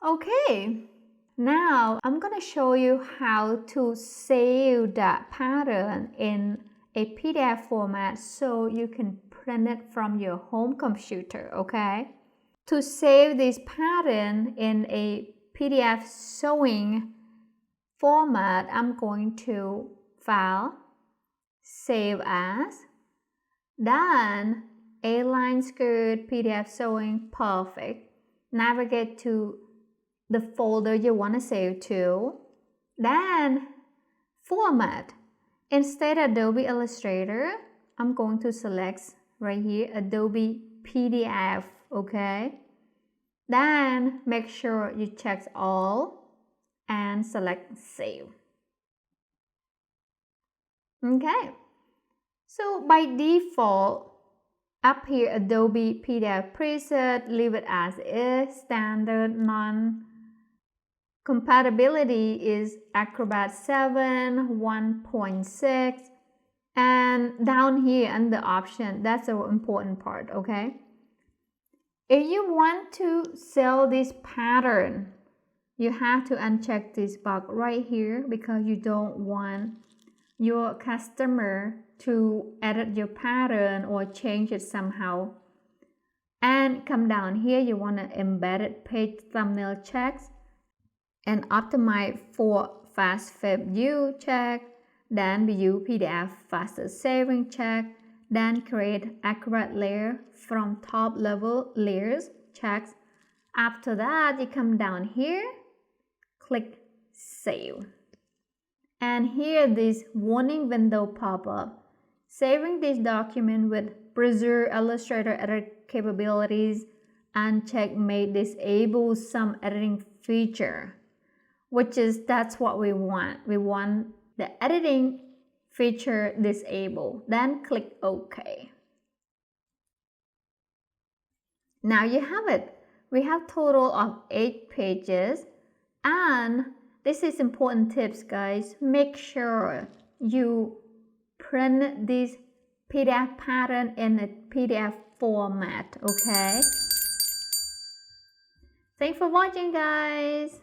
Okay, now I'm gonna show you how to save that pattern in a PDF format so you can print it from your home computer, okay? To save this pattern in a PDF sewing format, I'm going to File, Save As, then A-line skirt PDF sewing, perfect. Navigate to the folder you want to save to, then Format. Instead of Adobe Illustrator, I'm going to select right here Adobe PDF, okay? Then make sure you check all and select Save. Okay, so by default, up here Adobe PDF preset, leave it as is, standard, none. Compatibility is Acrobat 7, 1.6, and down here under option, that's the important part, okay? If you want to sell this pattern, you have to uncheck this box right here because you don't want your customer to edit your pattern or change it somehow. And come down here, you want to embedded page thumbnail checks and optimize for fast flip view check, then view PDF faster saving check, then create accurate layer from top level layers checks. After that, you come down here, click save. And here this warning window pop up. Saving this document with preserve Illustrator edit capabilities, uncheck may disable some editing feature. That's what we want. We want the editing feature disabled. Then click OK. Now you have it. We have total of 8 pages. And this is important tips, guys. Make sure you print this PDF pattern in a PDF format, okay? Thanks for watching, guys.